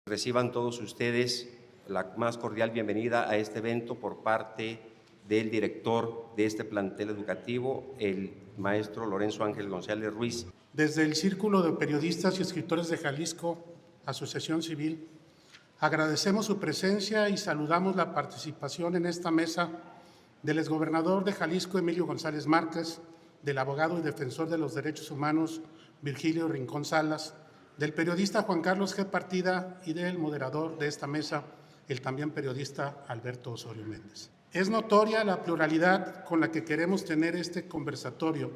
Reciban todos ustedes la más cordial bienvenida a este evento por parte del director de este plantel educativo, el maestro Lorenzo Ángel González Ruiz. Desde el Círculo de Periodistas y Escritores de Jalisco, Asociación Civil, agradecemos su presencia y saludamos la participación en esta mesa del exgobernador de Jalisco, Emilio González Márquez, del abogado y defensor de los derechos humanos, Virgilio Rincón Salas, del periodista Juan Carlos G. Partida y del moderador de esta mesa, el también periodista Alberto Osorio Méndez. Es notoria la pluralidad con la que queremos tener este conversatorio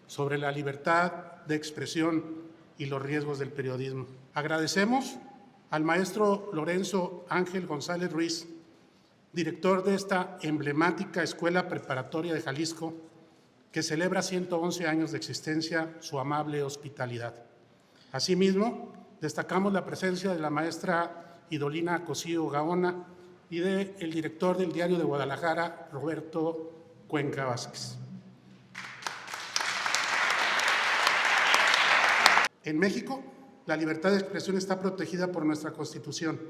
sobre la libertad de expresión y los riesgos del periodismo. Agradecemos al maestro Lorenzo Ángel González Ruiz, director de esta emblemática Escuela Preparatoria de Jalisco, que celebra 111 años de existencia, su amable hospitalidad. Asimismo, destacamos la presencia de la maestra Idolina Cosío Gaona y del director del Diario de Guadalajara, Roberto Cuenca Vázquez. En México, la libertad de expresión está protegida por nuestra Constitución,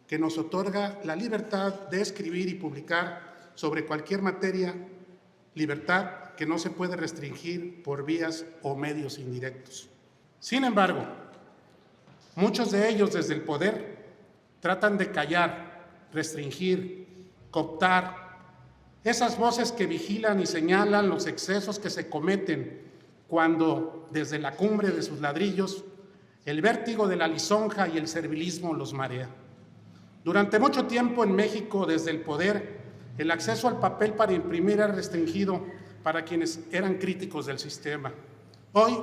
que nos otorga la libertad de escribir y publicar sobre cualquier materia, libertad que no se puede restringir por vías o medios indirectos. Sin embargo, muchos de ellos desde el poder tratan de callar, restringir, cooptar esas voces que vigilan y señalan los excesos que se cometen cuando desde la cumbre de sus ladrillos el vértigo de la lisonja y el servilismo los marea. Durante mucho tiempo en México, desde el poder, el acceso al papel para imprimir era restringido para quienes eran críticos del sistema. Hoy,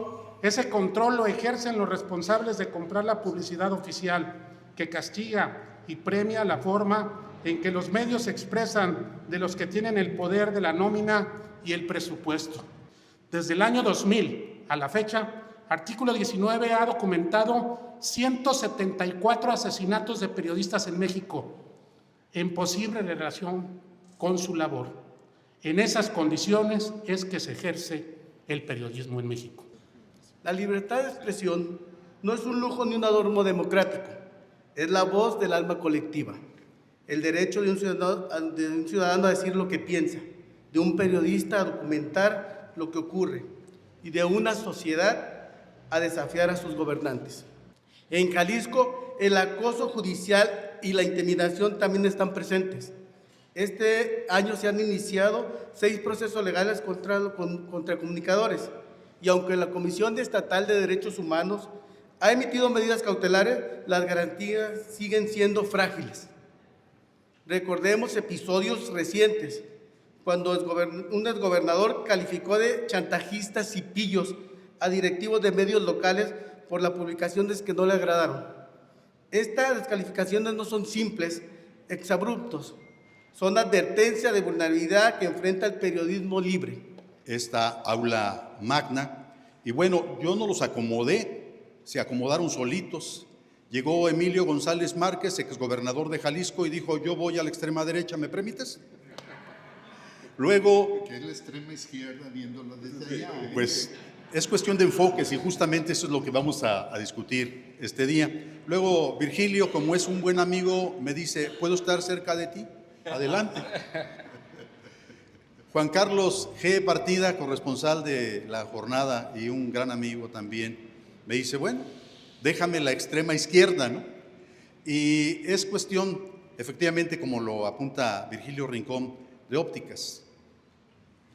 ese control lo ejercen los responsables de comprar la publicidad oficial, que castiga y premia la forma en que los medios se expresan de los que tienen el poder de la nómina y el presupuesto. Desde el año 2000 a la fecha, Artículo 19 ha documentado 174 asesinatos de periodistas en México, en posible relación con su labor. En esas condiciones es que se ejerce el periodismo en México. La libertad de expresión no es un lujo ni un adorno democrático, es la voz del alma colectiva, el derecho de un ciudadano a decir lo que piensa, de un periodista a documentar lo que ocurre y de una sociedad a desafiar a sus gobernantes. En Jalisco, el acoso judicial y la intimidación también están presentes. Este año se han iniciado 6 procesos legales contra comunicadores, y aunque la Comisión Estatal de Derechos Humanos ha emitido medidas cautelares, las garantías siguen siendo frágiles. Recordemos episodios recientes, cuando un exgobernador calificó de chantajistas y pillos a directivos de medios locales por la publicación de que no le agradaron. Estas descalificaciones no son simples exabruptos, son advertencia de vulnerabilidad que enfrenta el periodismo libre. Esta aula magna, y bueno, yo no los acomodé, se acomodaron solitos. Llegó Emilio González Márquez, exgobernador de Jalisco, y dijo: yo voy a la extrema derecha, ¿me permites? Luego… ¿Qué es la extrema izquierda viéndolo desde allá? Pues es cuestión de enfoques y justamente eso es lo que vamos a discutir este día. Luego Virgilio, como es un buen amigo, me dice: ¿puedo estar cerca de ti? Adelante. Juan Carlos G. Partida, corresponsal de La Jornada y un gran amigo también, me dice: bueno, déjame la extrema izquierda, ¿no? Y es cuestión, efectivamente, como lo apunta Virgilio Rincón, de ópticas.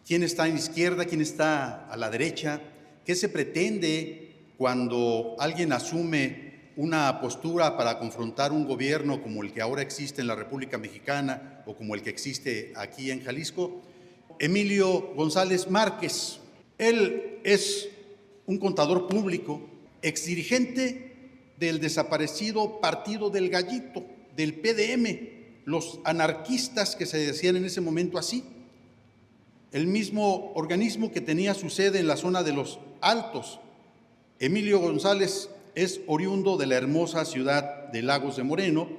¿Quién está en izquierda? ¿Quién está a la derecha? ¿Qué se pretende cuando alguien asume una postura para confrontar un gobierno como el que ahora existe en la República Mexicana o como el que existe aquí en Jalisco? Emilio González Márquez, él es un contador público, exdirigente del desaparecido Partido del Gallito, del PDM, los anarquistas que se decían en ese momento así, el mismo organismo que tenía su sede en la zona de Los Altos. Emilio González es oriundo de la hermosa ciudad de Lagos de Moreno.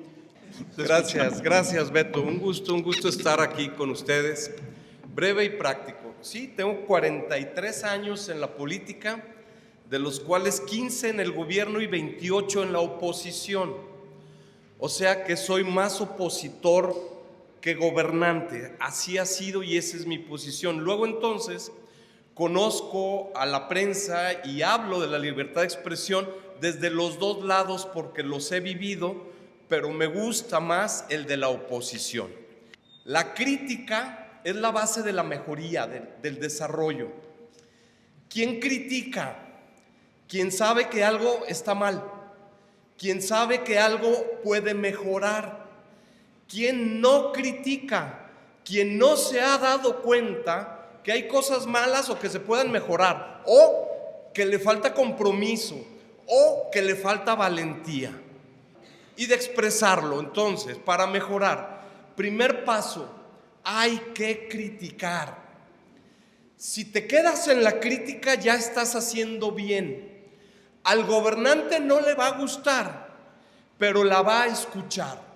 Gracias Beto, un gusto estar aquí con ustedes. Breve y práctico. Sí, tengo 43 años en la política, de los cuales 15 en el gobierno y 28 en la oposición. O sea que soy más opositor que gobernante. Así ha sido y esa es mi posición. Luego entonces conozco a la prensa y hablo de la libertad de expresión desde los dos lados porque los he vivido, pero me gusta más el de la oposición. La crítica es la base de la mejoría, del desarrollo. ¿Quién critica? Quien sabe que algo está mal, quien sabe que algo puede mejorar. Quien no critica, quien no se ha dado cuenta que hay cosas malas o que se puedan mejorar, o que le falta compromiso, o que le falta valentía. Y de expresarlo, entonces, para mejorar, primer paso, hay que criticar. Si te quedas en la crítica, ya estás haciendo bien. Al gobernante no le va a gustar, pero la va a escuchar.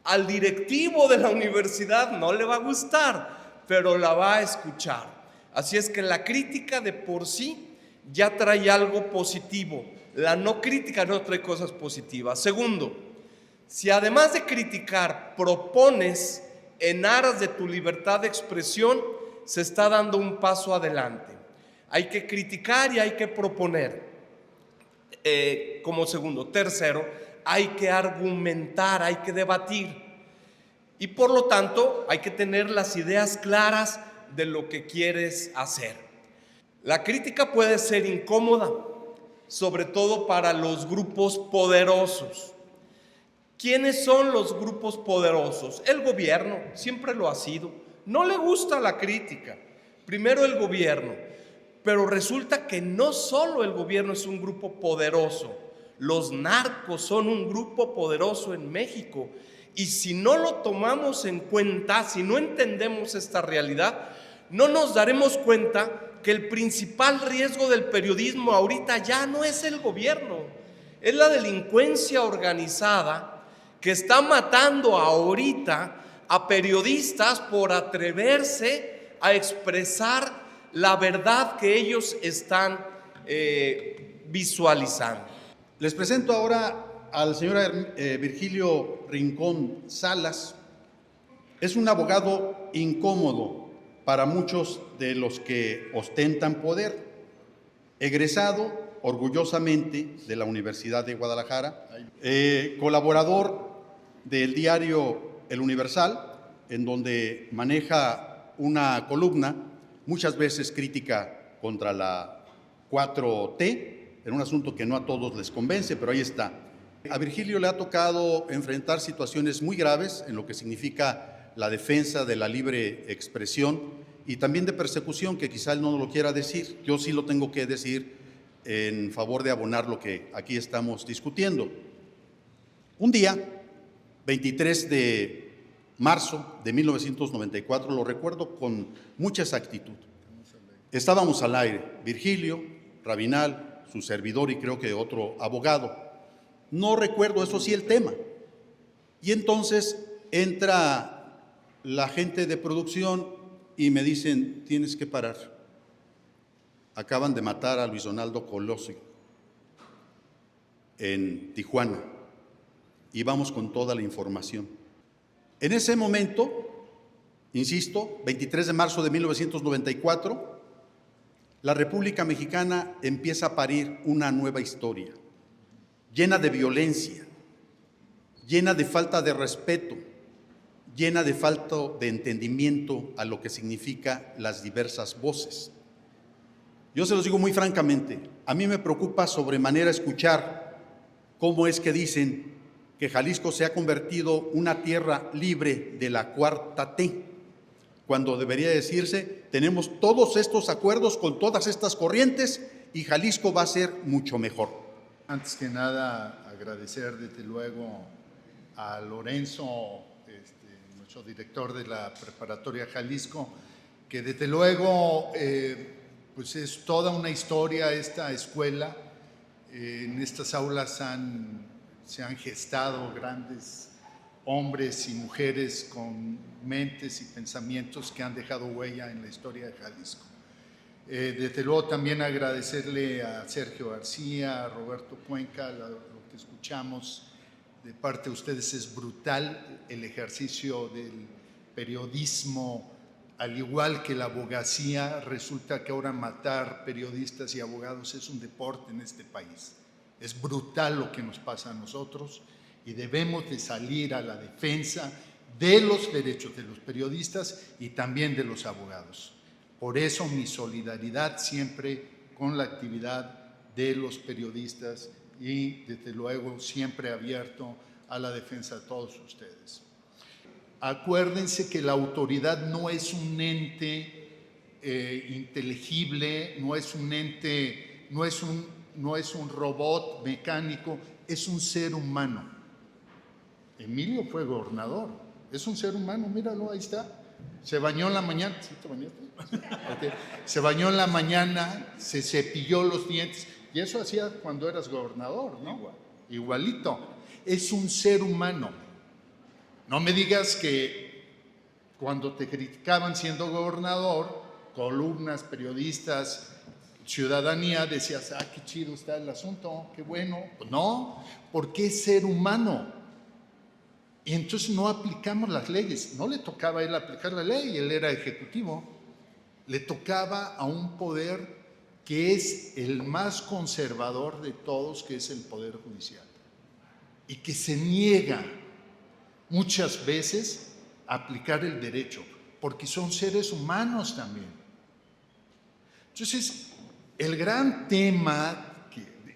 Al directivo de la universidad no le va a gustar, pero la va a escuchar. Así es que la crítica de por sí ya trae algo positivo. La no crítica no trae cosas positivas. Segundo, si además de criticar propones en aras de tu libertad de expresión, se está dando un paso adelante. Hay que criticar y hay que proponer. Como segundo. Tercero, hay que argumentar, hay que debatir. Y por lo tanto, hay que tener las ideas claras de lo que quieres hacer. La crítica puede ser incómoda, sobre todo para los grupos poderosos. ¿Quiénes son los grupos poderosos? El gobierno, siempre lo ha sido. No le gusta la crítica. Primero el gobierno. Pero resulta que no solo el gobierno es un grupo poderoso. Los narcos son un grupo poderoso en México. Y si no lo tomamos en cuenta, si no entendemos esta realidad, no nos daremos cuenta que el principal riesgo del periodismo ahorita ya no es el gobierno, es la delincuencia organizada que está matando ahorita a periodistas por atreverse a expresar la verdad que ellos están visualizando. Les presento ahora al señor Virgilio Rincón Salas. Es un abogado incómodo para muchos de los que ostentan poder, egresado orgullosamente de la Universidad de Guadalajara, colaborador del diario El Universal, en donde maneja una columna, muchas veces crítica contra la 4T, en un asunto que no a todos les convence, pero ahí está. A Virgilio le ha tocado enfrentar situaciones muy graves en lo que significa la defensa de la libre expresión y también de persecución, que quizá él no lo quiera decir. Yo sí lo tengo que decir en favor de abonar lo que aquí estamos discutiendo. Un día, 23 de marzo de 1994, lo recuerdo con mucha exactitud. Estábamos al aire, Virgilio, Rabinal, su servidor y creo que otro abogado. No recuerdo, eso sí, el tema. Y entonces entra la gente de producción y me dicen, tienes que parar. Acaban de matar a Luis Donaldo Colosio en Tijuana y vamos con toda la información. En ese momento, insisto, 23 de marzo de 1994, la República Mexicana empieza a parir una nueva historia, llena de violencia, llena de falta de respeto, llena de falta de entendimiento a lo que significa las diversas voces. Yo se los digo muy francamente, a mí me preocupa sobremanera escuchar cómo es que dicen que Jalisco se ha convertido en una tierra libre de la cuarta T, cuando debería decirse, tenemos todos estos acuerdos con todas estas corrientes y Jalisco va a ser mucho mejor. Antes que nada, agradecer desde luego a Lorenzo, nuestro director de la Preparatoria Jalisco, que desde luego pues es toda una historia esta escuela. En estas aulas se han gestado grandes hombres y mujeres con mentes y pensamientos que han dejado huella en la historia de Jalisco. Desde luego también agradecerle a Sergio García, a Roberto Cuenca, lo que escuchamos de parte de ustedes es brutal. El ejercicio del periodismo, al igual que la abogacía, resulta que ahora matar periodistas y abogados es un deporte en este país. Es brutal lo que nos pasa a nosotros y debemos de salir a la defensa de los derechos de los periodistas y también de los abogados. Por eso mi solidaridad siempre con la actividad de los periodistas y desde luego siempre abierto a la defensa de todos ustedes. Acuérdense que la autoridad no es un ente inteligible, no es un ente, no es un robot mecánico, es un ser humano. Emilio fue gobernador, es un ser humano, míralo, ahí está. Se bañó en la mañana, ¿sí te bañaste? Okay. Se bañó en la mañana, se cepilló los dientes, y eso hacía cuando eras gobernador, ¿no? Igualito. Es un ser humano. No me digas que cuando te criticaban siendo gobernador, columnas, periodistas, ciudadanía, decías, ah, qué chido está el asunto, qué bueno. Pues no, porque es ser humano. Y entonces no aplicamos las leyes. No le tocaba a él aplicar la ley, él era ejecutivo. Le tocaba a un poder que es el más conservador de todos, que es el Poder Judicial. Y que se niega muchas veces a aplicar el derecho, porque son seres humanos también. Entonces, el gran tema,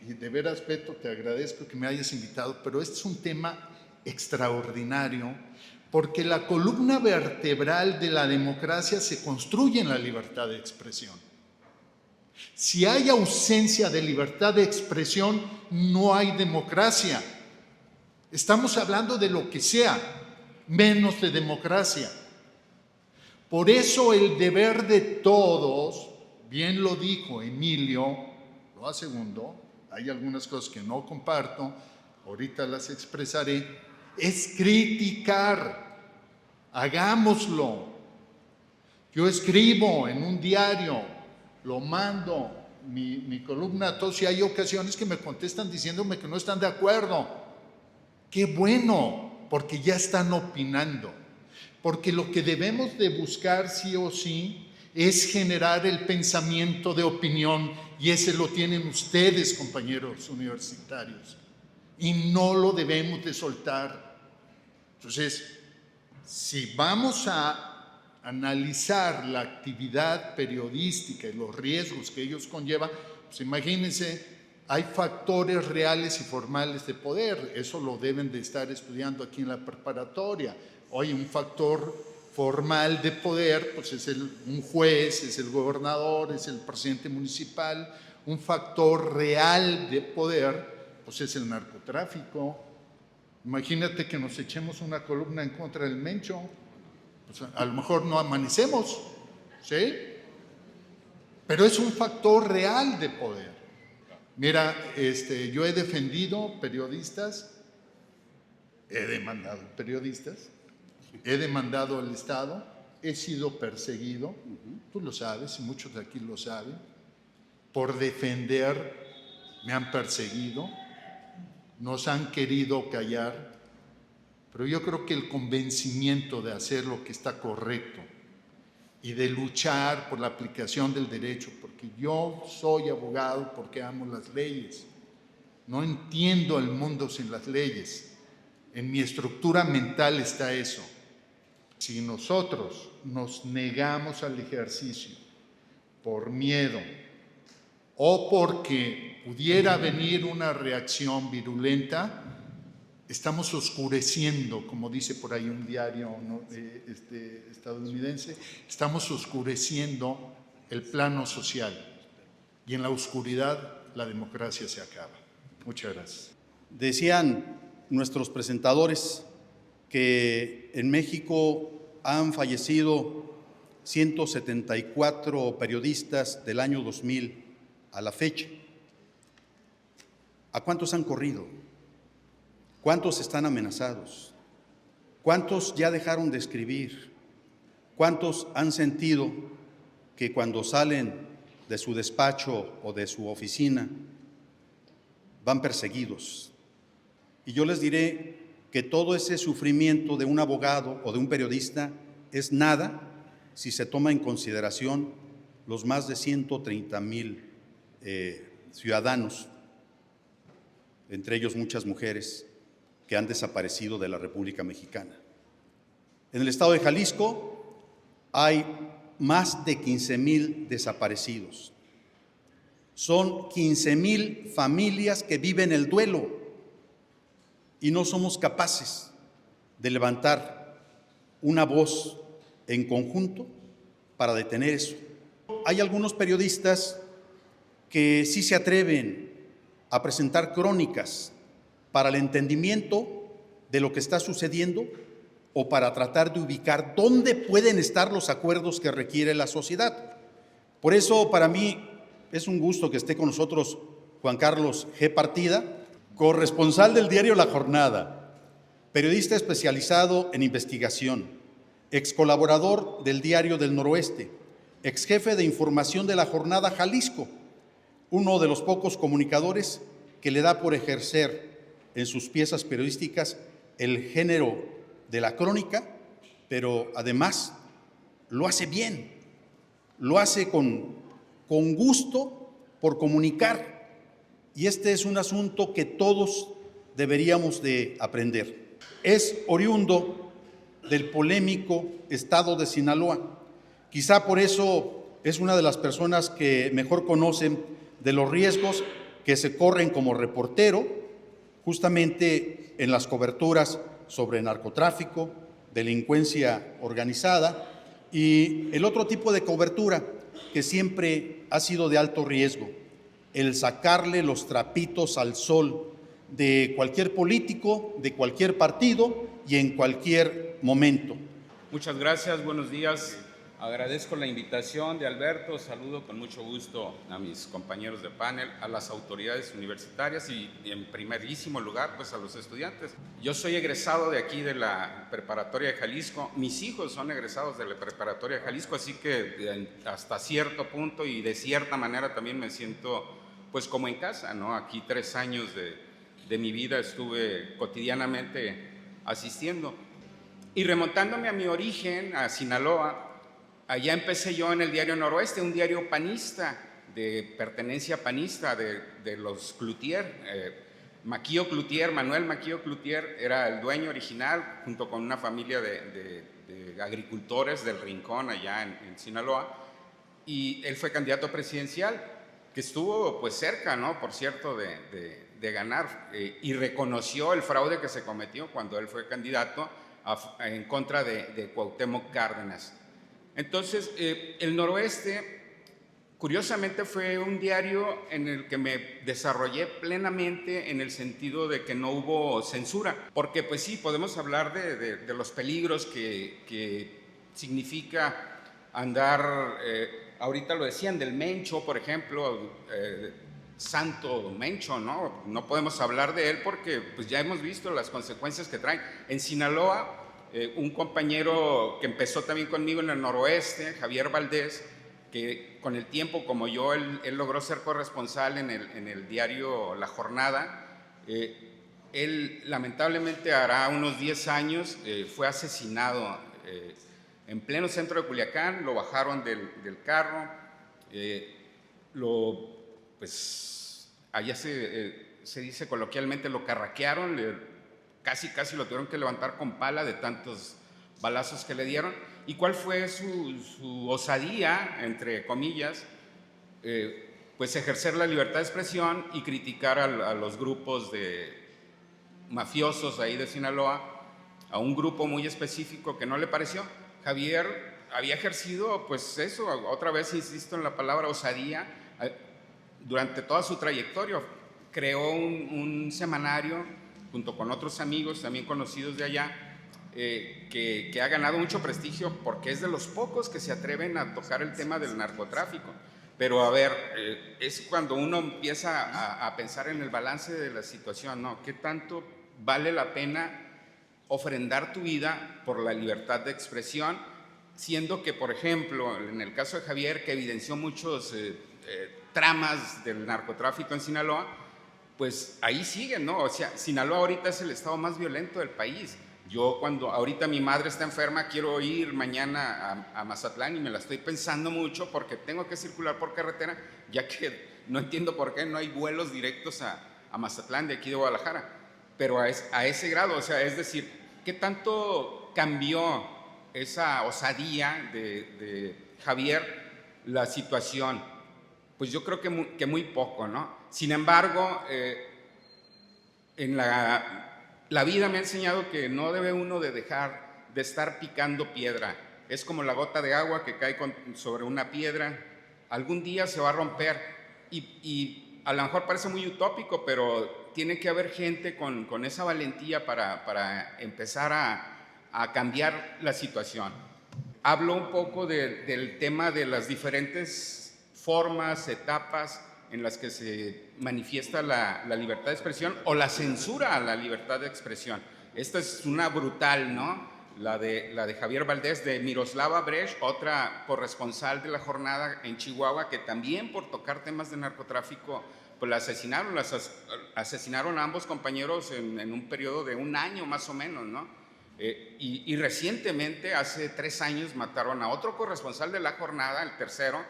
y de veras, Beto, te agradezco que me hayas invitado, pero este es un tema extraordinario, porque la columna vertebral de la democracia se construye en la libertad de expresión. Si hay ausencia de libertad de expresión, no hay democracia. Estamos hablando de lo que sea, menos de democracia. Por eso el deber de todos, bien lo dijo Emilio, lo segundo, hay algunas cosas que no comparto, ahorita las expresaré, es criticar, hagámoslo. Yo escribo en un diario, lo mando, mi columna a todos, y hay ocasiones que me contestan diciéndome que no están de acuerdo. ¡Qué bueno! Porque ya están opinando. Porque lo que debemos de buscar sí o sí es generar el pensamiento de opinión, y ese lo tienen ustedes, compañeros universitarios, y no lo debemos de soltar. Entonces, si vamos a analizar la actividad periodística y los riesgos que ellos conllevan, pues imagínense, hay factores reales y formales de poder, eso lo deben de estar estudiando aquí en la preparatoria. Hoy un factor formal de poder, pues es un juez, es el gobernador, es el presidente municipal. Un factor real de poder, pues es el narcotráfico. Imagínate que nos echemos una columna en contra del Mencho, pues a lo mejor no amanecemos, ¿sí? Pero es un factor real de poder. Mira, yo he defendido periodistas, he demandado periodistas, he demandado al Estado, he sido perseguido, tú lo sabes y muchos de aquí lo saben, por defender, me han perseguido, nos han querido callar, pero yo creo que el convencimiento de hacer lo que está correcto y de luchar por la aplicación del derecho, porque yo soy abogado porque amo las leyes, no entiendo el mundo sin las leyes, en mi estructura mental está eso. Si nosotros nos negamos al ejercicio por miedo o porque pudiera venir una reacción virulenta, estamos oscureciendo, como dice por ahí un diario, ¿no? Estadounidense, estamos oscureciendo el plano social, y en la oscuridad la democracia se acaba. Muchas gracias. Decían nuestros presentadores que en México han fallecido 174 periodistas del año 2000 a la fecha. ¿A cuántos han corrido? ¿Cuántos están amenazados? ¿Cuántos ya dejaron de escribir? ¿Cuántos han sentido que cuando salen de su despacho o de su oficina van perseguidos? Y yo les diré que todo ese sufrimiento de un abogado o de un periodista es nada si se toma en consideración los más de 130,000 ciudadanos, entre ellos muchas mujeres, que han desaparecido de la República Mexicana. En el estado de Jalisco hay más de 15,000 desaparecidos. Son 15,000 familias que viven el duelo y no somos capaces de levantar una voz en conjunto para detener eso. Hay algunos periodistas que sí se atreven a presentar crónicas para el entendimiento de lo que está sucediendo o para tratar de ubicar dónde pueden estar los acuerdos que requiere la sociedad. Por eso, para mí, es un gusto que esté con nosotros Juan Carlos G. Partida, corresponsal del diario La Jornada, periodista especializado en investigación, ex colaborador del Diario del Noroeste, ex jefe de información de La Jornada Jalisco, uno de los pocos comunicadores que le da por ejercer en sus piezas periodísticas el género de la crónica, pero además lo hace bien, lo hace con gusto por comunicar. Y este es un asunto que todos deberíamos de aprender. Es oriundo del polémico estado de Sinaloa. Quizá por eso es una de las personas que mejor conocen de los riesgos que se corren como reportero, justamente en las coberturas sobre narcotráfico, delincuencia organizada y el otro tipo de cobertura que siempre ha sido de alto riesgo, el sacarle los trapitos al sol de cualquier político, de cualquier partido y en cualquier momento. Muchas gracias, buenos días. Agradezco la invitación de Alberto, saludo con mucho gusto a mis compañeros de panel, a las autoridades universitarias y en primerísimo lugar pues a los estudiantes. Yo soy egresado de aquí de la Preparatoria de Jalisco, mis hijos son egresados de la Preparatoria de Jalisco, así que hasta cierto punto y de cierta manera también me siento pues como en casa, ¿no? Aquí 3 años de mi vida estuve cotidianamente asistiendo. Y remontándome a mi origen, a Sinaloa, allá empecé yo en el Diario Noroeste, un diario panista, de pertenencia panista de los Cloutier. Maquillo Cloutier, Manuel Maquillo Cloutier era el dueño original, junto con una familia de agricultores del Rincón allá en Sinaloa, y él fue candidato presidencial, que estuvo pues cerca, ¿no? Por cierto, de ganar, y reconoció el fraude que se cometió cuando él fue candidato en contra de Cuauhtémoc Cárdenas. Entonces, el Noroeste, curiosamente, fue un diario en el que me desarrollé plenamente en el sentido de que no hubo censura, porque pues sí, podemos hablar de los peligros que significa andar, ahorita lo decían, del Mencho, por ejemplo, Santo Mencho, ¿no? No podemos hablar de él porque pues ya hemos visto las consecuencias que traen. En Sinaloa, un compañero que empezó también conmigo en el Noroeste, Javier Valdés, que con el tiempo, como yo, él logró ser corresponsal en el diario La Jornada. Él lamentablemente hará unos 10 años fue asesinado en pleno centro de Culiacán, lo bajaron del carro, pues allá se dice coloquialmente, lo carraquearon, casi lo tuvieron que levantar con pala de tantos balazos que le dieron. ¿Y cuál fue su osadía, entre comillas? Pues ejercer la libertad de expresión y criticar a los grupos de mafiosos ahí de Sinaloa, a un grupo muy específico que no le pareció. Javier había ejercido, pues eso, otra vez insisto en la palabra osadía, durante toda su trayectoria. Creó un semanario junto con otros amigos también conocidos de allá, que ha ganado mucho prestigio porque es de los pocos que se atreven a tocar el tema del narcotráfico. Pero a ver, es cuando uno empieza a pensar en el balance de la situación, ¿no? ¿Qué tanto vale la pena ofrendar tu vida por la libertad de expresión? Siendo que, por ejemplo, en el caso de Javier, que evidenció muchos tramas del narcotráfico en Sinaloa, pues ahí siguen, ¿no? O sea, Sinaloa ahorita es el estado más violento del país. Yo cuando ahorita mi madre está enferma, quiero ir mañana a Mazatlán y me la estoy pensando mucho porque tengo que circular por carretera, ya que no entiendo por qué no hay vuelos directos a Mazatlán de aquí de Guadalajara. Pero a ese grado, o sea, es decir, ¿qué tanto cambió esa osadía de Javier la situación? Pues yo creo que muy poco, ¿no? Sin embargo, en la vida me ha enseñado que no debe uno de dejar de estar picando piedra. Es como la gota de agua que cae sobre una piedra. Algún día se va a romper y a lo mejor parece muy utópico, pero tiene que haber gente con esa valentía para empezar a cambiar la situación. Hablo un poco del tema de las diferentes formas, etapas en las que se manifiesta la libertad de expresión o la censura a la libertad de expresión. Esta es una brutal, ¿no? La de Javier Valdés, de Miroslava Brecht, otra corresponsal de La Jornada en Chihuahua, que también por tocar temas de narcotráfico, pues la asesinaron a ambos compañeros en un periodo de un año más o menos, ¿no? Y recientemente, hace 3 años, mataron a otro corresponsal de La Jornada, el tercero,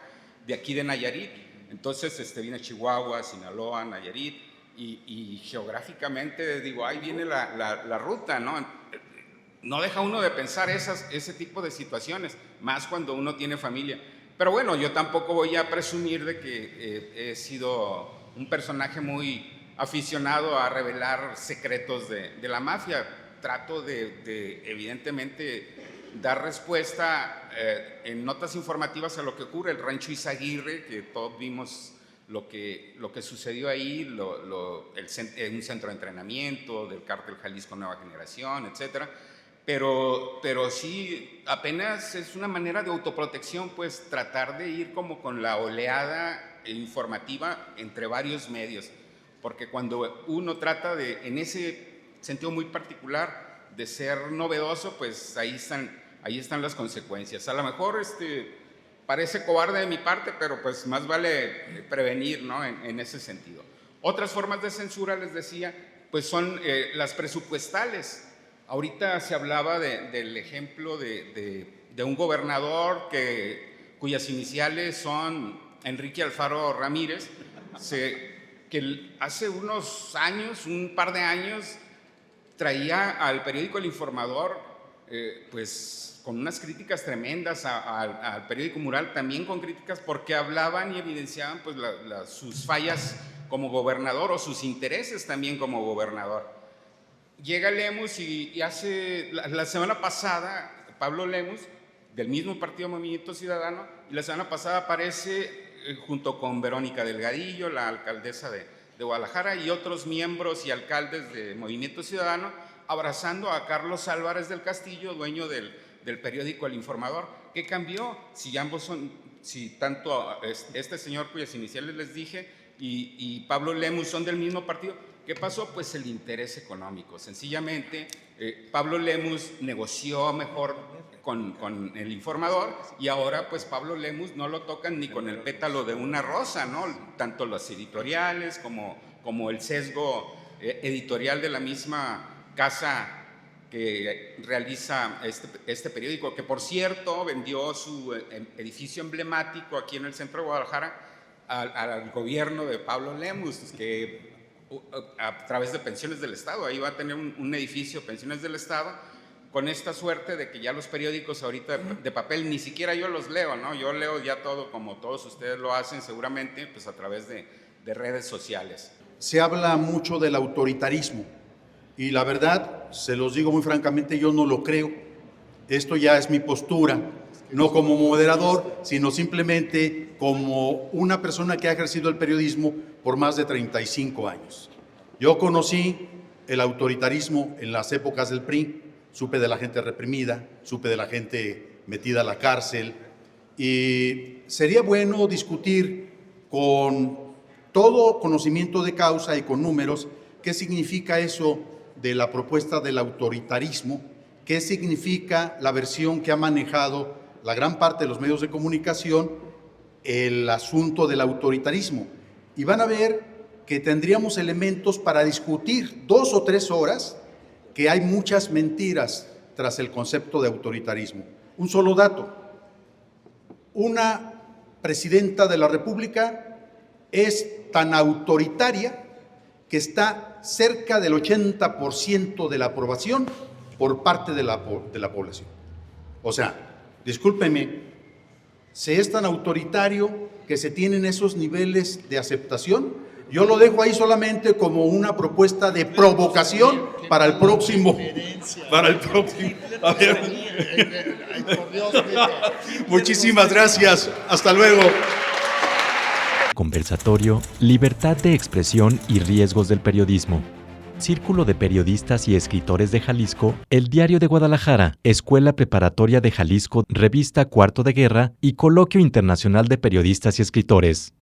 de aquí de Nayarit. Entonces viene Chihuahua, Sinaloa, Nayarit, y geográficamente, digo, ahí viene la ruta, ¿no? No deja uno de pensar ese tipo de situaciones, más cuando uno tiene familia. Pero bueno, yo tampoco voy a presumir de que he sido un personaje muy aficionado a revelar secretos de la mafia. Trato de evidentemente dar respuesta en notas informativas a lo que ocurre. El Rancho Izaguirre, que todos vimos lo que sucedió ahí, un centro de entrenamiento del Cártel Jalisco Nueva Generación, etcétera. Pero sí, apenas es una manera de autoprotección, pues tratar de ir como con la oleada informativa entre varios medios, porque cuando uno trata en ese sentido muy particular de ser novedoso, pues ahí están las consecuencias. A lo mejor parece cobarde de mi parte, pero pues más vale prevenir, ¿no? En ese sentido. Otras formas de censura, les decía, pues son las presupuestales. Ahorita se hablaba del ejemplo de un gobernador cuyas iniciales son Enrique Alfaro Ramírez, que hace unos años, un par de años, traía al periódico El Informador pues con unas críticas tremendas, al periódico Mural también con críticas, porque hablaban y evidenciaban pues sus fallas como gobernador o sus intereses también como gobernador. Llega Lemus y hace la semana pasada, Pablo Lemus, del mismo partido Movimiento Ciudadano, y la semana pasada aparece junto con Verónica Delgadillo, la alcaldesa de Guadalajara, y otros miembros y alcaldes de Movimiento Ciudadano, abrazando a Carlos Álvarez del Castillo, dueño del periódico El Informador. ¿Qué cambió? Si tanto este señor cuyas iniciales les dije y Pablo Lemus son del mismo partido, ¿qué pasó? Pues el interés económico. Sencillamente, Pablo Lemus negoció mejor con El Informador y ahora pues Pablo Lemus no lo tocan ni con el pétalo de una rosa, ¿no? Tanto las editoriales como el sesgo editorial de la misma casa que realiza este periódico, que por cierto vendió su edificio emblemático aquí en el centro de Guadalajara al gobierno de Pablo Lemus, que a través de Pensiones del Estado, ahí va a tener un edificio, Pensiones del Estado, con esta suerte de que ya los periódicos ahorita de papel, ni siquiera yo los leo, ¿no? Yo leo ya todo como todos ustedes lo hacen seguramente, pues a través de redes sociales. Se habla mucho del autoritarismo y la verdad, se los digo muy francamente, yo no lo creo. Esto ya es mi postura, no como moderador, sino simplemente como una persona que ha ejercido el periodismo por más de 35 años. Yo conocí el autoritarismo en las épocas del PRI, supe de la gente reprimida, supe de la gente metida a la cárcel, y sería bueno discutir con todo conocimiento de causa y con números qué significa eso de la propuesta del autoritarismo, qué significa la versión que ha manejado la gran parte de los medios de comunicación, el asunto del autoritarismo. Y van a ver que tendríamos elementos para discutir 2 o 3 horas que hay muchas mentiras tras el concepto de autoritarismo. Un solo dato: una presidenta de la República es tan autoritaria que está cerca del 80% de la aprobación por parte de la población. O sea, discúlpeme, se es tan autoritario que se tienen esos niveles de aceptación. Yo lo dejo ahí solamente como una propuesta de provocación para el próximo. Para el próximo. A ver. Muchísimas gracias. Hasta luego. Conversatorio, libertad de expresión y riesgos del periodismo. Círculo de Periodistas y Escritores de Jalisco, El Diario de Guadalajara, Escuela Preparatoria de Jalisco, Revista Cuarto de Guerra y Coloquio Internacional de Periodistas y Escritores.